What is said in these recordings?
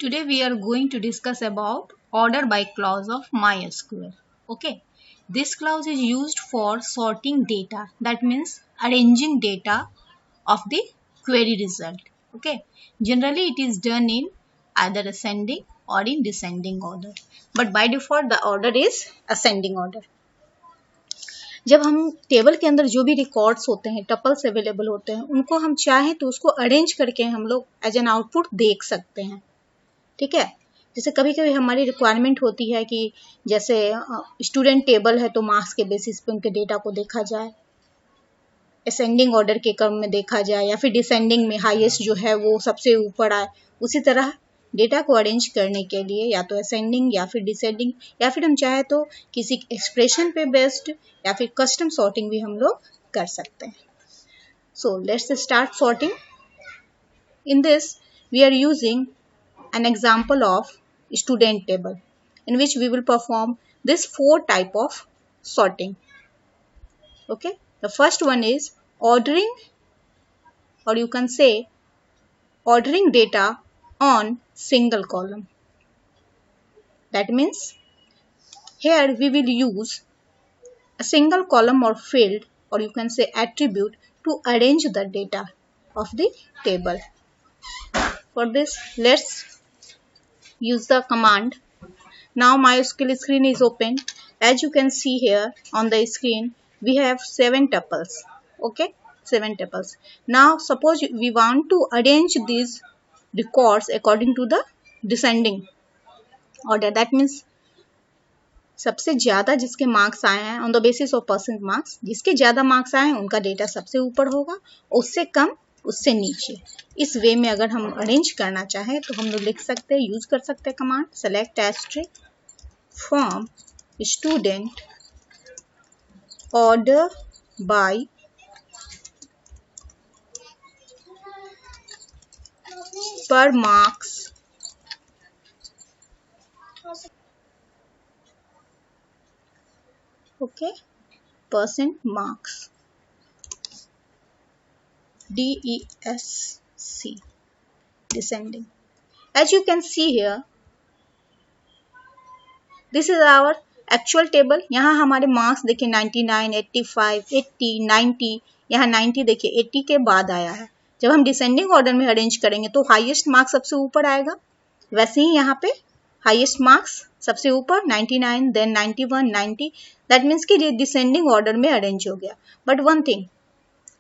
Today we are going to discuss about order by clause of MySQL. Okay, this clause is used for sorting data. That means arranging data of the query result. Okay, generally it is done in either ascending or in descending order. But by default the order is ascending order. जब हम table के अंदर जो भी records होते हैं, tuples available होते हैं, उनको हम चाहें तो उसको अरेंज करके हम लोग एज एन आउटपुट देख सकते हैं. ठीक है. जैसे कभी कभी हमारी रिक्वायरमेंट होती है कि जैसे स्टूडेंट टेबल है तो मार्क्स के बेसिस पे उनके डेटा को देखा जाए, असेंडिंग ऑर्डर के क्रम में देखा जाए, या फिर डिसेंडिंग में हाईएस्ट जो है वो सबसे ऊपर आए. उसी तरह डेटा को अरेंज करने के लिए या तो असेंडिंग या फिर डिसेंडिंग, या फिर हम चाहे तो किसी एक्सप्रेशन पे बेस्ड या फिर कस्टम सॉर्टिंग भी हम लोग कर सकते हैं. So let's start sorting. In this we are using an example of student table in which we will perform this 4 type of sorting. Okay, the first one is ordering, or you can say ordering data on single column. That means here we will use a single column or field, or you can say attribute, to arrange the data of the table. For this, let's use the command. Now MySQL screen is open. As you can see here on the screen, we have 7 tuples. Okay, 7 tuples. Now suppose we want to arrange these records according to the descending order. That means सबसे ज़्यादा जिसके marks आए हैं on the basis of percent marks, जिसके ज़्यादा marks आए हैं उनका डेटा सबसे ऊपर होगा, उससे कम उससे नीचे. इस वे में अगर हम अरेंज करना चाहें तो हम लोग लिख सकते हैं, यूज कर सकते हैं command select asterisk from student order by पर marks okay percent marks DESC descending. As you can see here, this is our actual table. यहाँ हमारे मार्क्स देखिए 99, 85, 80, 90. यहाँ 90 देखिए 80 के बाद आया है. जब हम डिसेंडिंग ऑर्डर में अरेंज करेंगे तो हाईएस्ट मार्क्स सबसे ऊपर आएगा. वैसे ही यहाँ पे हाईएस्ट मार्क्स सबसे ऊपर 99, देन 91, 90. दैट मीन्स कि ये डिसेंडिंग ऑर्डर में अरेंज हो गया. बट वन थिंग,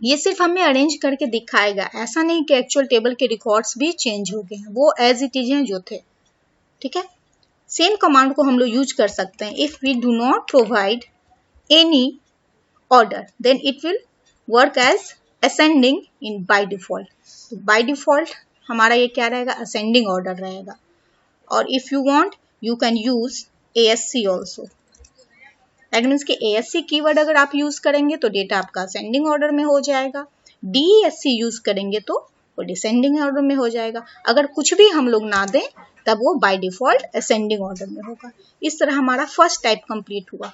ये सिर्फ हमें अरेंज करके दिखाएगा, ऐसा नहीं कि एक्चुअल टेबल के रिकॉर्ड्स भी चेंज हो गए हैं, वो एज इट इज हैं जो थे. ठीक है. सेम कमांड को हम लोग यूज कर सकते हैं. If we do not provide any order then it will work as ascending in by default. By default हमारा ये क्या रहेगा, असेंडिंग ऑर्डर रहेगा. और if you want you can use ASC also. That means कि ASC कीवर्ड अगर आप use करेंगे तो डेटा आपका असेंडिंग ऑर्डर में हो जाएगा. DESC यूज करेंगे तो वो डिसेंडिंग ऑर्डर में हो जाएगा. अगर कुछ भी हम लोग ना दें तब वो बाय डिफॉल्ट असेंडिंग ऑर्डर में होगा. इस तरह हमारा फर्स्ट टाइप कंप्लीट हुआ.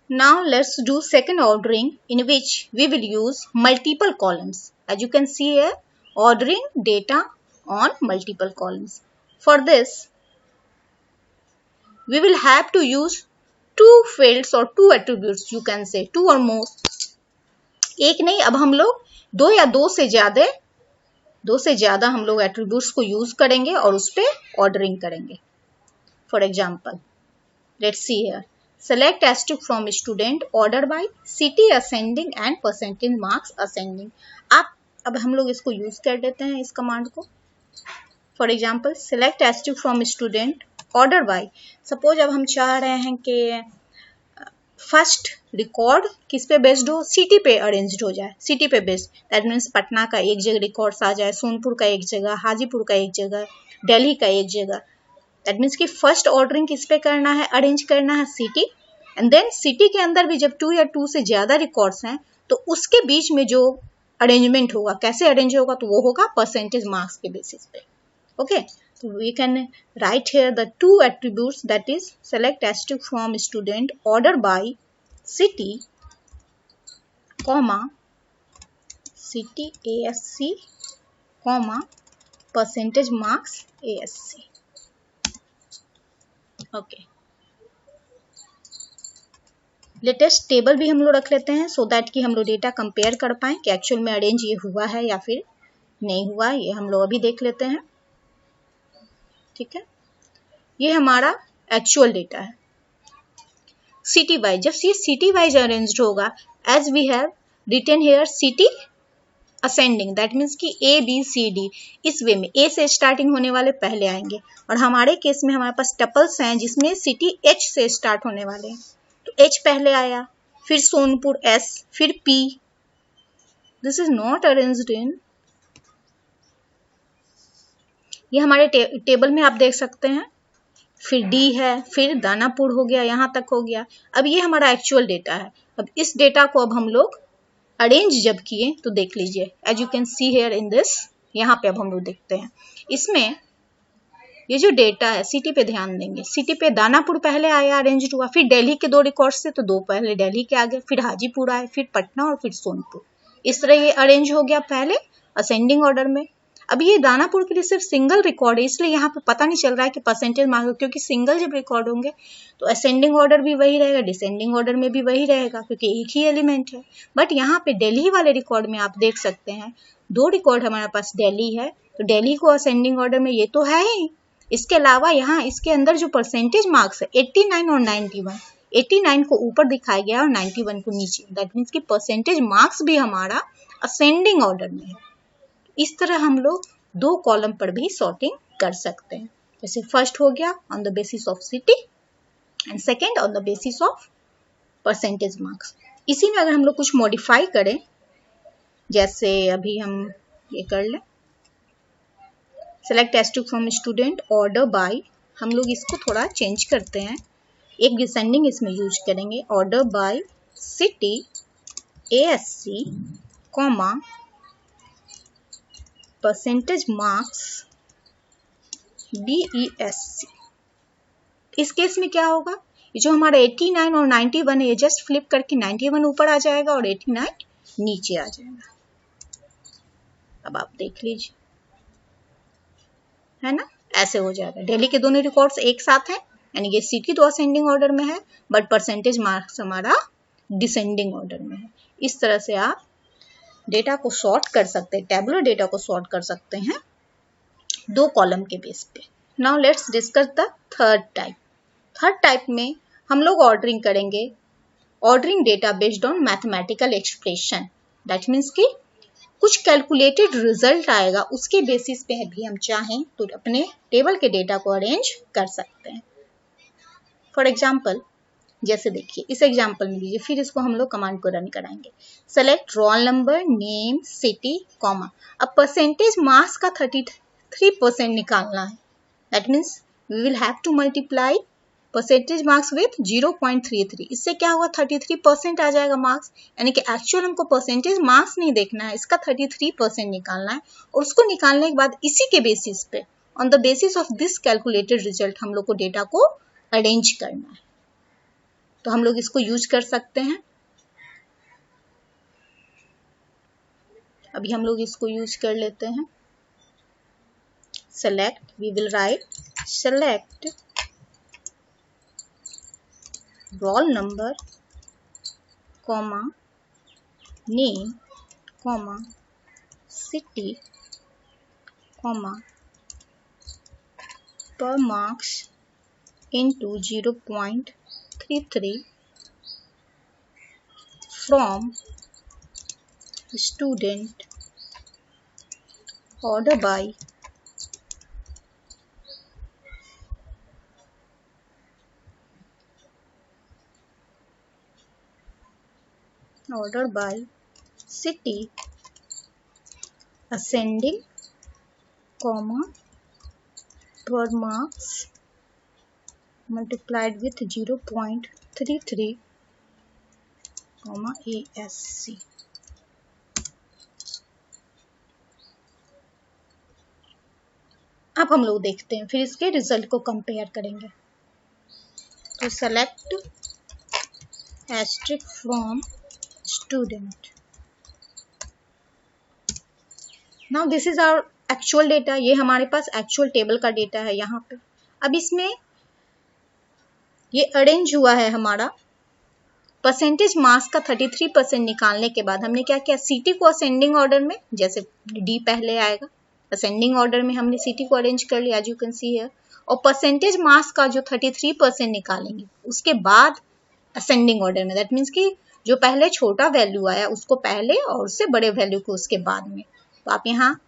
Now let's do second ordering in which we will use multiple columns. As you can see here, ordering data on multiple columns. For this, we will have to use 2 fields or 2 attributes, you can say 2 or more. एक नहीं, अब हम लोग 2 या 2 से ज़्यादा हम लोग एट्रीब्यूट्स को यूज करेंगे और उस पर ऑर्डरिंग करेंगे. For example, let's see here, select asterisk from student order by city ascending and percentage marks ascending. अब हम लोग इसको यूज कर देते हैं इस कमांड को. For example, select asterisk from student order by. Suppose अब हम चाह रहे हैं कि फर्स्ट रिकॉर्ड किस पे बेस्ड हो, सिटी पे अरेंज्ड हो जाए, सिटी पे बेस्ड. दैट मीन्स पटना का एक जगह रिकॉर्ड्स आ जाए, सोनपुर का एक जगह, हाजीपुर का एक जगह, दिल्ली का एक जगह. दैट मीन्स कि फर्स्ट ऑर्डरिंग किस पे करना है, अरेंज करना है सिटी. एंड देन सिटी के अंदर भी जब 2 या 2 से ज़्यादा रिकॉर्ड्स हैं तो उसके बीच में जो अरेंजमेंट होगा, कैसे अरेंज होगा, तो वो होगा परसेंटेज मार्क्स के बेसिस पे. Okay, so we can write here the 2 attributes, that is select asterisk from student order by city, comma city ASC, comma percentage marks ASC। Okay, latest table भी हम लोग रख लेते हैं सो दैट कि हम लोग डेटा कंपेयर कर पाएं कि एक्चुअल में अरेंज ये हुआ है या फिर नहीं हुआ, ये हम लोग अभी देख लेते हैं। ठीक है, ये हमारा एक्चुअल डेटा है सिटी वाइज। जब ये सिटी वाइज अरेंज्ड होगा, as we have written here city ascending, that means कि ABCD इस वे में A से स्टार्टिंग होने वाले पहले आएंगे, और हमारे केस में हमारे पास टपल्स हैं जिसमें सिटी H से स्टार्ट होने वाले हैं, तो H पहले आया, फिर सोनपुर S, फिर P। This is not arranged in, ये हमारे टेबल में आप देख सकते हैं, फिर D है, फिर दानापुर हो गया, यहां तक हो गया। अब ये हमारा एक्चुअल डेटा है। अब इस डेटा को अब हम लोग अरेंज जब किए तो देख लीजिए, as you can see here in this, यहाँ पे अब हम लोग देखते हैं इसमें ये जो डेटा है सिटी पे ध्यान देंगे। सिटी पे दानापुर पहले आया, अरेंज्ड हुआ, फिर दिल्ली के 2 रिकॉर्ड से तो 2 पहले दिल्ली के आ गए, फिर हाजीपुर आए, फिर पटना और फिर सोनपुर। इस तरह ये अरेंज हो गया पहले असेंडिंग ऑर्डर में। अब ये दानापुर के लिए सिर्फ सिंगल रिकॉर्ड है, इसलिए यहाँ पे पता नहीं चल रहा है कि परसेंटेज मार्क्स, क्योंकि सिंगल जब रिकॉर्ड होंगे तो असेंडिंग ऑर्डर भी वही रहेगा, डिसेंडिंग ऑर्डर में भी वही रहेगा, क्योंकि एक ही एलिमेंट है। बट यहाँ पे दिल्ली वाले रिकॉर्ड में आप देख सकते हैं 2 रिकॉर्ड हमारे पास दिल्ली है, तो दिल्ली को असेंडिंग ऑर्डर में ये तो है ही। इसके अलावा यहाँ इसके अंदर जो परसेंटेज मार्क्स है 89 और 91, 89 को ऊपर दिखाया गया और 91 को नीचे, दैट मीन्स कि परसेंटेज मार्क्स भी हमारा असेंडिंग ऑर्डर में है। इस तरह हम लोग 2 कॉलम पर भी सॉर्टिंग कर सकते हैं। जैसे फर्स्ट हो गया on the basis of city and second on the basis of percentage marks. इसी में अगर हम लोग कुछ मॉडिफाई करें, जैसे अभी हम ये कर लें, select asterisk from student order by, हम लोग इसको थोड़ा चेंज करते हैं, एक डिसेंडिंग इसमें यूज करेंगे, order by city ASC comma percentage marks DESC। इस केस में क्या होगा, जो हमारा 89 और 91 है ये जस्ट फ्लिप करके 91 ऊपर आ जाएगा और 89 नीचे आ जाएगा। अब आप देख लीजिए, है ना, ऐसे हो जाएगा। दिल्ली के दोनों रिकॉर्ड्स एक साथ हैं, यानी ये सिटी तो असेंडिंग ऑर्डर में है बट परसेंटेज मार्क्स हमारा डिसेंडिंग ऑर्डर में है। इस तरह से आप डेटा को सॉर्ट कर सकते हैं, टेबुलर डेटा को सॉर्ट कर सकते हैं 2 कॉलम के बेस पे। Now let's discuss the third type. Third type में हम लोग ऑर्डरिंग करेंगे, ordering data based on mathematical expression, that means कि कुछ कैलकुलेटेड रिजल्ट आएगा, उसके बेसिस पे भी हम चाहें तो अपने टेबल के डेटा को अरेंज कर सकते हैं। फॉर एग्जाम्पल, जैसे देखिए इस एग्जाम्पल में लीजिए, फिर इसको हम लोग कमांड को रन कराएंगे। Select roll number, name, city, comma. अब परसेंटेज मार्क्स का 33% निकालना है, that means we will have to multiply percentage marks with 0.33। इससे क्या होगा, 33% आ जाएगा मार्क्स, यानी कि एक्चुअल हमको परसेंटेज मार्क्स नहीं देखना है, इसका 33% निकालना है। और उसको निकालने के बाद इसी के बेसिस पे, on the basis of this calculated result, हम लोग को डेटा को अरेंज करना है। तो हम लोग इसको यूज कर सकते हैं। अभी हम लोग इसको यूज कर लेते हैं। Select, we will write select roll number, comma, name, comma, city, comma, per marks into 0.33 from student order by city ascending, comma, per marks multiplied with 0.33, comma, ASC। अब हम लोग देखते हैं, फिर इसके रिजल्ट को कंपेयर करेंगे। तो select asterisk from student. Now this is our actual data, ये हमारे पास एक्चुअल टेबल का डेटा है यहाँ पे। अब इसमें ये अरेंज हुआ है हमारा परसेंटेज मास का 33% निकालने के बाद हमने क्या किया, सिटी को असेंडिंग ऑर्डर में, जैसे डी पहले आएगा असेंडिंग ऑर्डर में हमने सिटी को अरेंज कर लिया, as you can see here. और परसेंटेज मास का जो 33% निकालेंगे उसके बाद असेंडिंग ऑर्डर में, दैट मीन्स कि जो पहले छोटा वैल्यू आया उसको पहले और उससे बड़े वैल्यू को उसके बाद में। तो आप यहाँ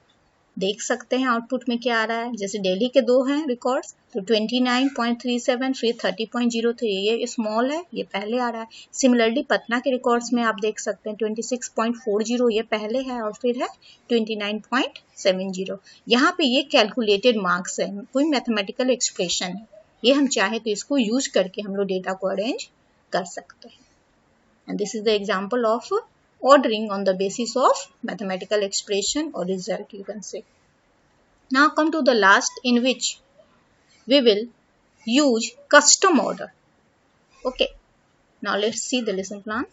देख सकते हैं आउटपुट में क्या आ रहा है। जैसे दिल्ली के 2 हैं रिकॉर्ड्स, तो 29.37 फिर 30.03, ये स्मॉल है, ये पहले आ रहा है। सिमिलरली पटना के रिकॉर्ड्स में आप देख सकते हैं 26.40, ये पहले है, और फिर है 29.70। यहाँ पे ये कैलकुलेटेड मार्क्स है, कोई मैथमेटिकल एक्सप्रेशन है, ये हम चाहे तो इसको यूज करके हम लोग डेटा को अरेंज कर सकते हैं। And this is the example of ordering on the basis of mathematical expression or result, you can say. Now come to the last, in which we will use custom order. Okay, now let's see the lesson plan.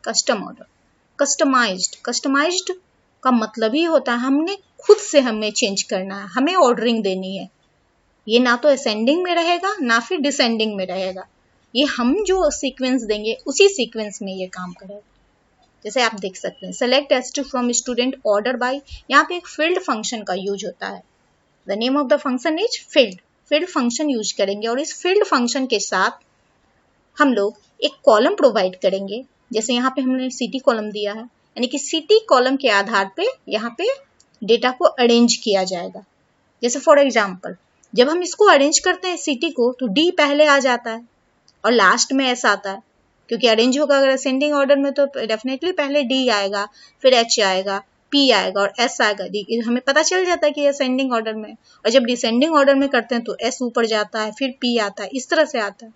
Custom order, customized का मतलब ही होता है हमने खुद से हमें change करना है, हमें ऑर्डरिंग देनी है। ये ना तो असेंडिंग में रहेगा ना फिर डिसेंडिंग में रहेगा, ये हम जो सीक्वेंस देंगे उसी सीक्वेंस में ये काम करेगा। जैसे आप देख सकते हैं select S2 from student order bye, यहाँ पे एक फील्ड फंक्शन का यूज होता है। The name of the function is field function use करेंगे, और इस फील्ड फंक्शन के साथ हम लोग एक कॉलम प्रोवाइड करेंगे। जैसे यहाँ पे हमने सिटी कॉलम दिया है, यानी कि सिटी कॉलम के आधार पे यहाँ पे डेटा को अरेंज किया जाएगा। जैसे फॉर एग्जाम्पल जब हम इसको अरेंज करते हैं सिटी को, तो डी पहले आ जाता है और लास्ट में एस आता है, क्योंकि अरेंज होगा अगर असेंडिंग ऑर्डर में तो डेफिनेटली पहले डी आएगा, फिर एच आएगा, पी आएगा और एस आएगा। डी हमें पता चल जाता है कि असेंडिंग ऑर्डर में, और जब डिसेंडिंग ऑर्डर में करते हैं तो एस ऊपर जाता है, फिर पी आता है, इस तरह से आता है।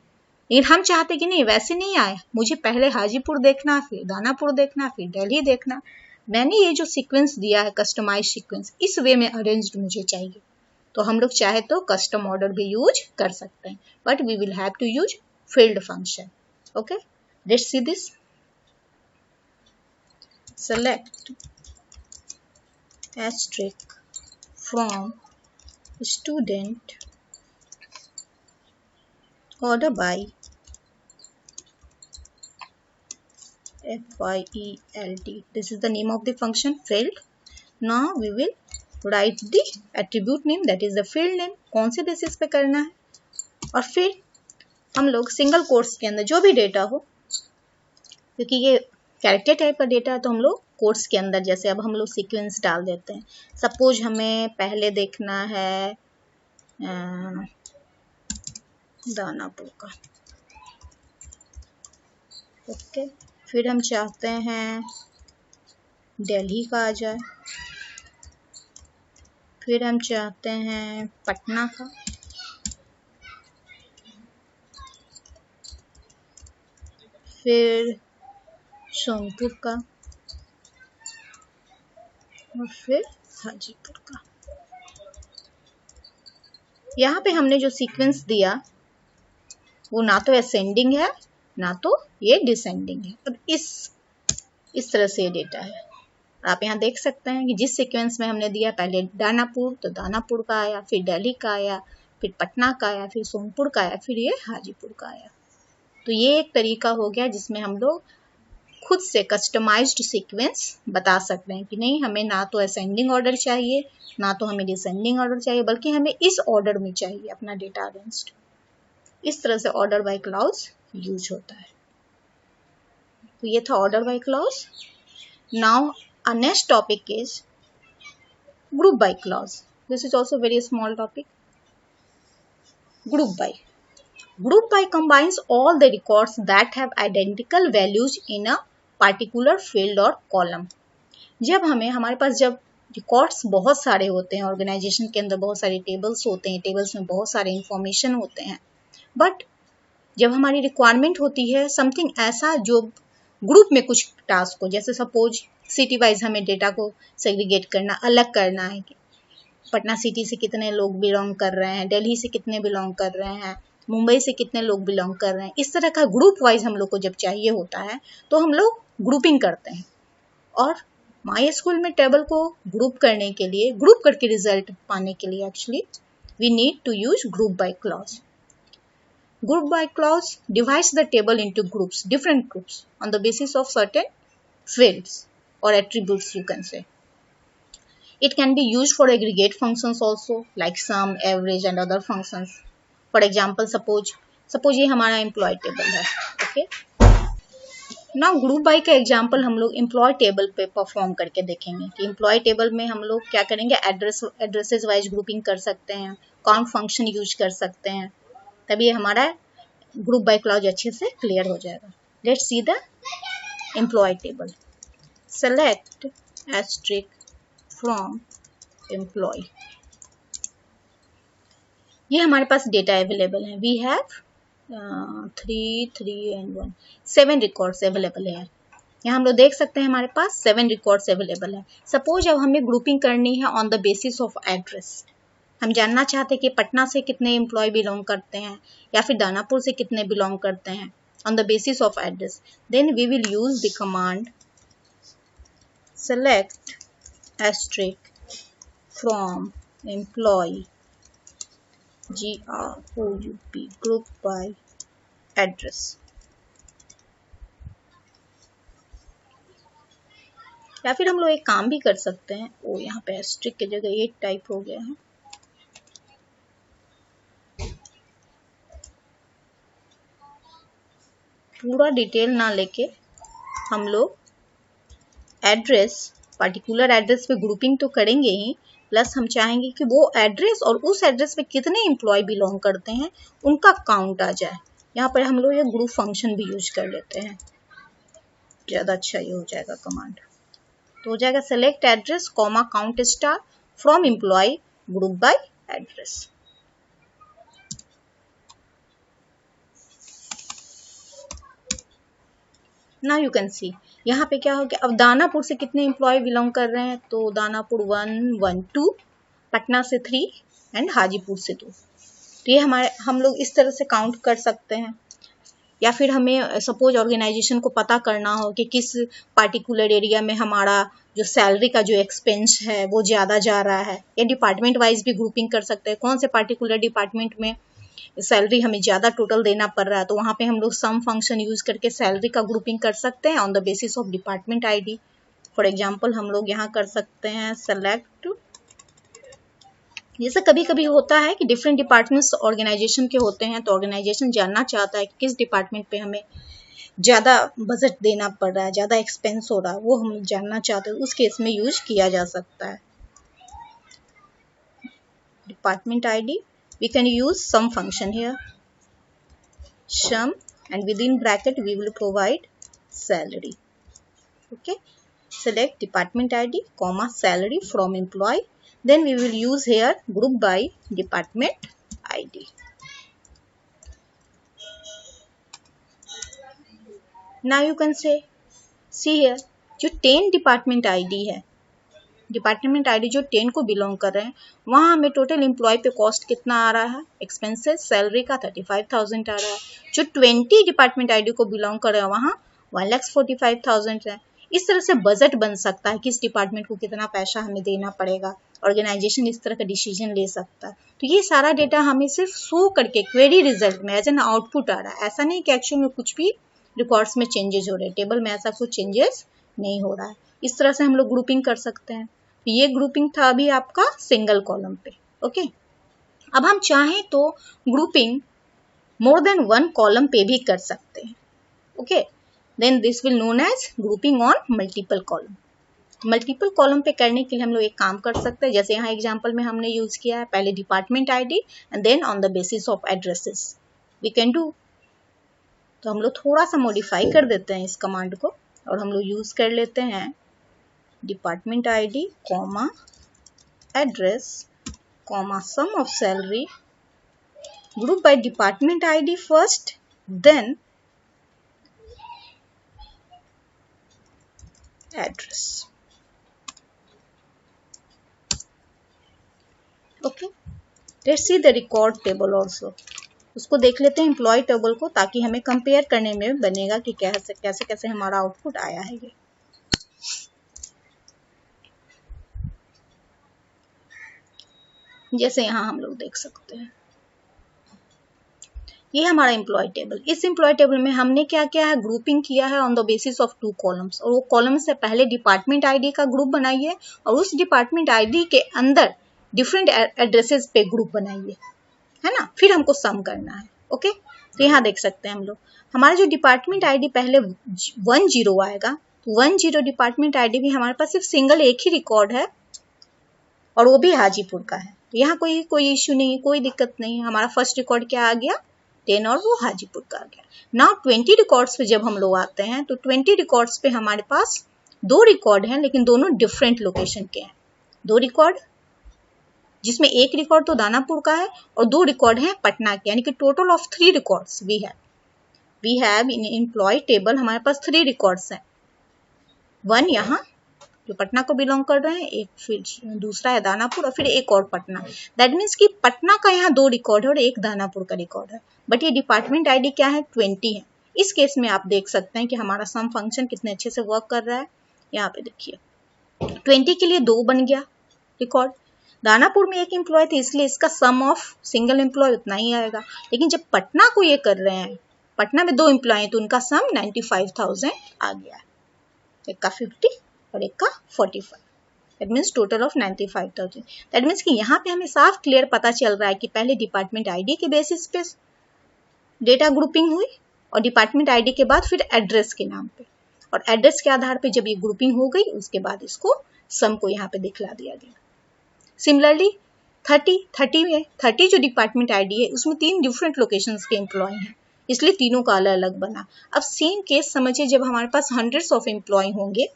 लेकिन हम चाहते कि नहीं, वैसे नहीं आए, मुझे पहले हाजीपुर देखना, फिर दानापुर देखना, फिर दिल्ली देखना। मैंने ये जो सीक्वेंस दिया है कस्टमाइज सीक्वेंस, इस वे में अरेंज्ड मुझे चाहिए, तो हम लोग चाहे तो कस्टम ऑर्डर भी यूज कर सकते हैं, but we will have to use field function. Okay, let's see this. Select asterisk from student order by FIELD. This is the name of the function field. Now we will write the attribute name, that is the field name, कौन से basis पे करना है, और फिर हम लोग single quotes के अंदर जो भी डेटा हो, क्योंकि ये कैरेक्टर टाइप का डेटा है तो हम लोग कोट्स के अंदर, जैसे अब हम लोग सीक्वेंस डाल देते हैं। सपोज हमें पहले देखना है दानापुर का, ओके, फिर हम चाहते हैं दिल्ली का आ जाए, फिर हम चाहते हैं पटना का, फिर सोनपुर का, और फिर हाजीपुर का। यहाँ पे हमने जो सीक्वेंस दिया वो ना तो असेंडिंग है ना तो ये डिसेंडिंग है। अब इस तरह से ये डेटा है। आप यहाँ देख सकते हैं कि जिस सीक्वेंस में हमने दिया, पहले दानापुर तो दानापुर का आया, फिर दिल्ली का आया, फिर पटना का आया, फिर सोनपुर का आया, फिर ये हाजीपुर का आया। तो ये एक तरीका हो गया जिसमें हम लोग खुद से कस्टमाइज्ड सीक्वेंस बता सकते हैं कि नहीं, हमें ना तो असेंडिंग ऑर्डर चाहिए ना तो हमें डिसेंडिंग ऑर्डर चाहिए, बल्कि हमें इस ऑर्डर में चाहिए अपना डेटा अरेंज्ड। इस तरह से ऑर्डर बाय क्लॉज यूज होता है। तो ये था order by clause. Now our next topic is group by clause. This is also very small topic. Group by combines all the records that have identical values in a particular field or column. जब हमारे पास जब records बहुत सारे होते हैं, organisation के अंदर बहुत सारे टेबल्स होते हैं, टेबल्स में बहुत सारे इंफॉर्मेशन होते हैं, बट जब हमारी रिक्वायरमेंट होती है समथिंग ऐसा जो ग्रुप में कुछ टास्क हो, जैसे सपोज सिटी वाइज हमें डेटा को सेग्रीगेट करना, अलग करना है कि पटना सिटी से कितने लोग बिलोंग कर रहे हैं, दिल्ली से कितने बिलोंग कर रहे हैं, मुंबई से कितने लोग बिलोंग कर रहे हैं। इस तरह का ग्रुप वाइज हम लोग को जब चाहिए होता है तो हम लोग ग्रुपिंग करते हैं, और MySQL में टेबल को ग्रुप करने के लिए, ग्रुप करके रिजल्ट पाने के लिए actually we need to use group by clause. Group by clause divides the table into groups, different groups on the basis of certain fields or attributes you can say. It can be used for aggregate functions also like sum, average and other functions. For example, suppose ये हमारा employee table है. Okay. Now group by का example हम लोग employee table पे perform करके देखेंगे कि employee table में हम लोग क्या करेंगे, addresses wise grouping कर सकते हैं, count function use कर सकते हैं, तभी हमारा ग्रुप बाय क्लॉज अच्छे से क्लियर हो जाएगा. Let's see the employ table. Select asterisk from employ. ये हमारे पास डेटा अवेलेबल है. We have 3 and 1 7 records available है. यहाँ हम लोग देख सकते हैं हमारे पास 7 रिकॉर्ड्स अवेलेबल है. सपोज अब हमें ग्रुपिंग करनी है on the basis of address. हम जानना चाहते हैं कि पटना से कितने एम्प्लॉय बिलोंग करते हैं या फिर दानापुर से कितने बिलोंग करते हैं on the basis of address. Then we will use the command select asterisk from employ GROUP group by address. या फिर हम लोग एक काम भी कर सकते हैं. यहाँ पे एस्ट्रिक की जगह 8 टाइप हो गया है. पूरा डिटेल ना लेके हम लोग एड्रेस, पर्टिकुलर एड्रेस पे ग्रुपिंग तो करेंगे ही, प्लस हम चाहेंगे कि वो एड्रेस और उस एड्रेस पे कितने एम्प्लॉय बिलोंग करते हैं उनका काउंट आ जाए. यहाँ पर हम लोग ये ग्रुप फंक्शन भी यूज कर लेते हैं. ज़्यादा अच्छा ये हो जाएगा कमांड. तो हो जाएगा select address comma count star from employ group by address. ना यू कैन सी यहाँ पे क्या हो गया. अब दानापुर से कितने एम्प्लॉय बिलोंग कर रहे हैं, तो दानापुर 1 1 2, पटना से 3 एंड हाजीपुर से 2. तो ये हम लोग इस तरह से काउंट कर सकते हैं. या फिर हमें सपोज ऑर्गेनाइजेशन को पता करना हो कि किस पार्टिकुलर एरिया में हमारा जो सैलरी का जो एक्सपेंस है वो ज़्यादा जा रहा है, या डिपार्टमेंट वाइज भी ग्रुपिंग कर सकते हैं. कौन से पार्टिकुलर डिपार्टमेंट में सैलरी हमें ज़्यादा टोटल देना पड़ रहा है, तो वहाँ पे हम लोग सम फंक्शन यूज़ करके सैलरी का ग्रुपिंग कर सकते हैं on the basis of department ID. For example हम लोग यहाँ कर सकते हैं सेलेक्ट. जैसे कभी कभी होता है कि डिफरेंट डिपार्टमेंट्स ऑर्गेनाइजेशन के होते हैं, तो ऑर्गेनाइजेशन जानना चाहता है कि किस डिपार्टमेंट पे हमें ज़्यादा बजट देना पड़ रहा है, ज़्यादा एक्सपेंस हो रहा है, वो हम जानना चाहते हैं. उस केस में यूज किया जा सकता है department ID. We can use sum function here, sum, and within bracket we will provide salary. Okay, select department ID comma salary from employee. Then we will use here group by department ID. Now you can say, see here, जो 10 department ID है, department ID जो 10 को belong कर रहे हैं, वहाँ हमें total employ पे कॉस्ट कितना आ रहा है, एक्सपेंसेस सैलरी का 35,000 आ रहा है. जो 20 डिपार्टमेंट आईडी को बिलोंग कर रहे हैं वहाँ 1,45,000 है. इस तरह से बजट बन सकता है किस डिपार्टमेंट को कितना पैसा हमें देना पड़ेगा. ऑर्गेनाइजेशन इस तरह का डिसीजन ले सकता है. तो ये सारा डेटा हमें सिर्फ शो करके क्वेरी रिजल्ट में एज एन आउटपुट आ रहा है. ऐसा नहीं कि एक्चुअल में कुछ भी रिकॉर्ड्स में चेंजेस हो रहे हैं, टेबल में ऐसा कुछ चेंजेस नहीं हो रहा है. इस तरह से हम लोग ग्रुपिंग कर सकते हैं. ये ग्रुपिंग था अभी आपका सिंगल कॉलम पे. ओके, अब हम चाहें तो ग्रुपिंग मोर देन 1 कॉलम पे भी कर सकते हैं. Okay, then this will known as grouping on multiple column. Multiple column पे करने के लिए हम लोग एक काम कर सकते हैं, जैसे यहाँ एग्जांपल में हमने यूज किया है, पहले department ID and then on the basis of addresses we can do. तो हम लोग थोड़ा सा मॉडिफाई कर देते हैं इस कमांड को और हम लोग यूज कर लेते हैं department ID comma address comma sum of salary, group by department ID first, then address. Okay, let's see the record table also. उसको देख लेते हैं एम्प्लॉय टेबल को, ताकि हमें कंपेयर करने में बनेगा कि कैसे कैसे हमारा आउटपुट आया है. ये जैसे यहाँ हम लोग देख सकते हैं, ये हमारा एम्प्लॉय टेबल। इस एम्प्लॉय टेबल में हमने क्या किया है, ग्रुपिंग किया है on the basis of 2 columns, और वो कॉलम से पहले डिपार्टमेंट आईडी का ग्रुप बनाइए और उस डिपार्टमेंट आईडी के अंदर डिफरेंट एड्रेसेस पे ग्रुप बनाइए, है ना, फिर हमको सम करना है। ओके, तो यहाँ देख सकते हैं हम लोग, हमारा जो डिपार्टमेंट आईडी पहले 10 आएगा, तो 10 डिपार्टमेंट आईडी भी हमारे पास सिर्फ सिंगल एक ही रिकॉर्ड है और वो भी हाजीपुर का है। तो यहाँ कोई इश्यू नहीं, कोई दिक्कत नहीं। हमारा फर्स्ट रिकॉर्ड क्या आ गया, 10, और वो हाजीपुर का आ गया। नाउ 20 रिकॉर्ड्स पे जब हम लोग आते हैं तो 20 रिकॉर्ड्स पे हमारे पास 2 रिकॉर्ड हैं, लेकिन दोनों डिफरेंट लोकेशन के हैं। 2 रिकॉर्ड, जिसमें एक रिकॉर्ड तो दानापुर का है और 2 रिकॉर्ड हैं पटना के, यानी कि total of 3 records we have in employ table. हमारे पास 3 रिकॉर्ड्स हैं, 1 यहाँ जो पटना को बिलोंग कर रहे हैं, एक फिर दूसरा है दानापुर और फिर एक और पटना। दैट मीन्स कि पटना का यहाँ 2 रिकॉर्ड है और एक दानापुर का रिकॉर्ड है, बट ये डिपार्टमेंट आईडी क्या है, 20 है। इस केस में आप देख सकते हैं कि हमारा सम फंक्शन कितने अच्छे से वर्क कर रहा है। यहाँ पे देखिए 20 के लिए 2 बन गया रिकॉर्ड, दानापुर में एक एम्प्लॉय थे इसलिए इसका सम ऑफ सिंगल एम्प्लॉय उतना ही आएगा, लेकिन जब पटना को ये कर रहे हैं, पटना में 2 एम्प्लॉय तो उनका सम 95,000 आ गया, एक का 50 और एक का 45। That means total of 95,000। That means कि यहाँ पे हमें साफ क्लियर पता चल रहा है कि पहले डिपार्टमेंट आईडी के बेसिस पे डेटा ग्रुपिंग हुई और डिपार्टमेंट आईडी के बाद फिर एड्रेस के नाम पे, और एड्रेस के आधार पे जब ये ग्रुपिंग हो गई उसके बाद इसको सम को यहाँ पे दिखला दिया गया। सिमिलरली 30 जो डिपार्टमेंट आईडी है उसमें 3 डिफरेंट लोकेशंस के एम्प्लॉय हैं, इसलिए तीनों का अलग अलग बना। अब सेम केस समझिए, जब हमारे पास हंड्रेड्स ऑफ एम्प्लॉय होंगे,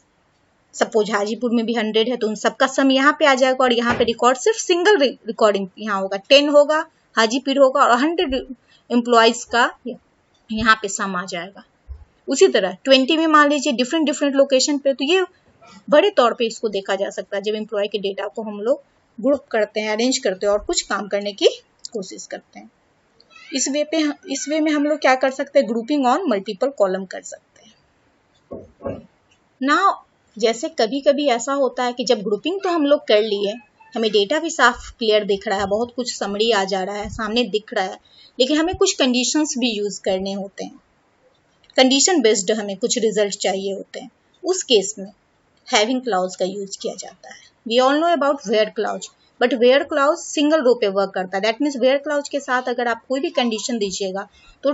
सपोज हाजीपुर में भी 100 है, तो उन सबका सम यहाँ पे आ जाएगा और यहाँ पे रिकॉर्ड सिर्फ सिंगल रिकॉर्डिंग यहाँ होगा, 10 होगा, हाजीपुर होगा और 100 एम्प्लॉयज का यहाँ पे सम आ जाएगा। उसी तरह 20 में मान लीजिए डिफरेंट लोकेशन पे, तो ये बड़े तौर पे इसको देखा जा सकता है जब एम्प्लॉय के डेटा को हम लोग ग्रुप करते हैं, अरेंज करते हैं और कुछ काम करने की कोशिश करते हैं। इस वे में हम लोग क्या कर सकते हैं, ग्रुपिंग ऑन मल्टीपल कॉलम कर सकते हैं ना। जैसे कभी कभी ऐसा होता है कि जब ग्रुपिंग तो हम लोग कर लिए, हमें डेटा भी साफ क्लियर दिख रहा है, बहुत कुछ समरी आ जा रहा है, सामने दिख रहा है, लेकिन हमें कुछ कंडीशंस भी यूज करने होते हैं, कंडीशन बेस्ड हमें कुछ रिजल्ट चाहिए होते हैं। उस केस में हैविंग क्लाउज का यूज किया जाता है। We all know about where clause, but where clause single row पे वर्क करता है। दैट मीन्स वेयर क्लाउज के साथ अगर आप कोई भी कंडीशन दीजिएगा तो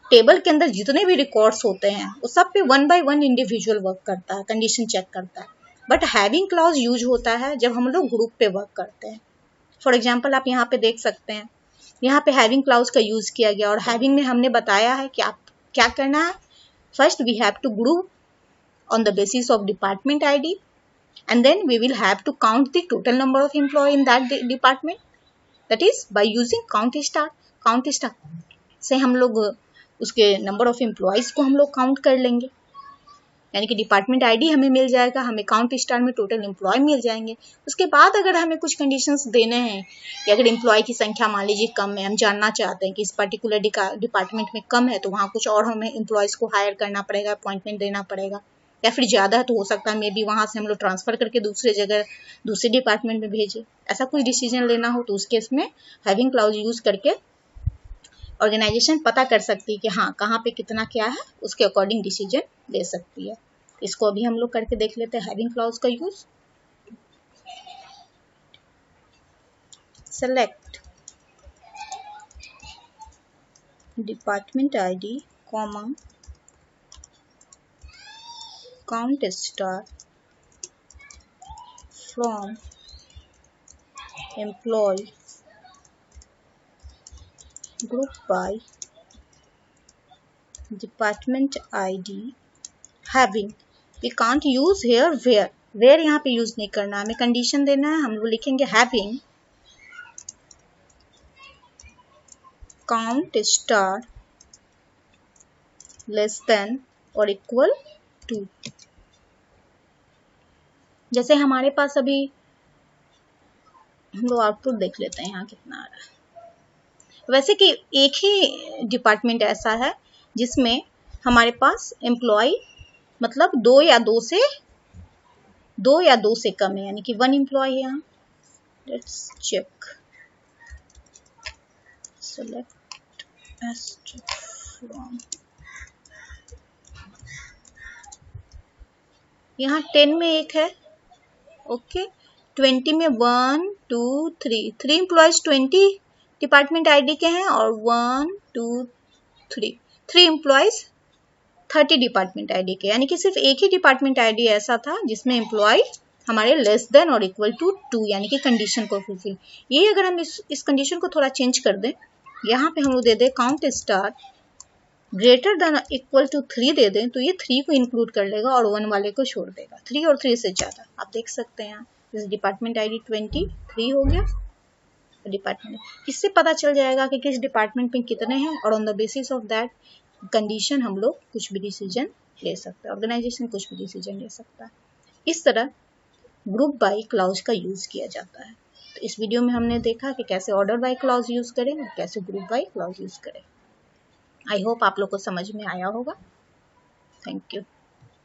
टेबल के अंदर जितने भी रिकॉर्ड्स होते हैं वो सब पे 1 by 1 इंडिविजुअल वर्क करता है, कंडीशन चेक करता है। बट हैविंग क्लाउज यूज होता है जब हम लोग ग्रुप पे वर्क करते हैं। फॉर एग्जाम्पल आप यहाँ पे देख सकते हैं, यहाँ पे हैविंग क्लाउज का यूज किया गया और हैविंग में हमने बताया है कि आप क्या करना है। First we have to group on the basis of department ID, and then we will have to count the total number of employee in that department, that is by using count star से हम लोग उसके number of employees को हम लोग count कर लेंगे, यानी कि डिपार्टमेंट आईडी हमें मिल जाएगा, हमें काउंट स्टार में टोटल एम्प्लॉय मिल जाएंगे। उसके बाद अगर हमें कुछ कंडीशंस देने हैं कि अगर एम्प्लॉय की संख्या मान लीजिए कम है, हम जानना चाहते हैं कि इस पर्टिकुलर डिपार्टमेंट में कम है, तो वहाँ कुछ और हमें एम्प्लॉयज को हायर करना पड़ेगा, अपॉइंटमेंट देना पड़ेगा, या फिर ज़्यादा है तो हो सकता है मे बी वहाँ से हम लोग ट्रांसफ़र करके दूसरे जगह दूसरे डिपार्टमेंट में भेजें। ऐसा कुछ डिसीजन लेना हो तो उस केस में हैविंग क्लाउज यूज़ करके ऑर्गेनाइजेशन पता कर सकती है कि हाँ कहाँ पे कितना क्या है, उसके अकॉर्डिंग डिसीजन ले सकती है। इसको अभी हम लोग करके देख लेते हैं हैविंग क्लाउज का use. Select department ID comma count star from employee group by department ID having, we can't use here where यहाँ पे यूज नहीं करना, हमें कंडीशन देना है, हम लोग लिखेंगे having count star less than or equal to। जैसे हमारे पास अभी हम लोग आउटपुट देख लेते हैं यहाँ कितना आ रहा है। वैसे कि एक ही डिपार्टमेंट ऐसा है जिसमें हमारे पास एम्प्लॉय मतलब 2 या 2 से कम है, यानी कि 1 एम्प्लॉय है यहाँ। Let's check select asterisk from, यहाँ 10 में एक है, ओके 20 में 1 2 3 एम्प्लॉयज 20 डिपार्टमेंट आईडी के हैं और 1 2 3 एम्प्लॉयज 30 डिपार्टमेंट आईडी के, यानी कि सिर्फ एक ही डिपार्टमेंट आईडी ऐसा था जिसमें एम्प्लॉय हमारे लेस देन और इक्वल टू 2 यानी कि कंडीशन को फुलफिल। ये अगर हम इस कंडीशन को थोड़ा चेंज कर दें, यहाँ पे हम लोग दे दें count star greater than equal to 3 दे दें, तो ये 3 को इंक्लूड कर लेगा और 1 वाले को छोड़ देगा। 3 और 3 से ज़्यादा आप देख सकते हैं यहाँ इस डिपार्टमेंट आईडी 23 हो गया डिपार्टमेंट। इससे पता चल जाएगा कि किस डिपार्टमेंट में कितने हैं और on the basis of that condition हम लोग कुछ भी डिसीजन ले सकते हैं, ऑर्गेनाइजेशन कुछ भी डिसीजन ले सकता है। इस तरह ग्रुप बाय क्लॉज का यूज किया जाता है। तो इस वीडियो में हमने देखा कि कैसे ऑर्डर बाय क्लॉज यूज करें और कैसे ग्रुप बाय क्लॉज यूज करें। आई होप आप लोग को समझ में आया होगा। Thank you.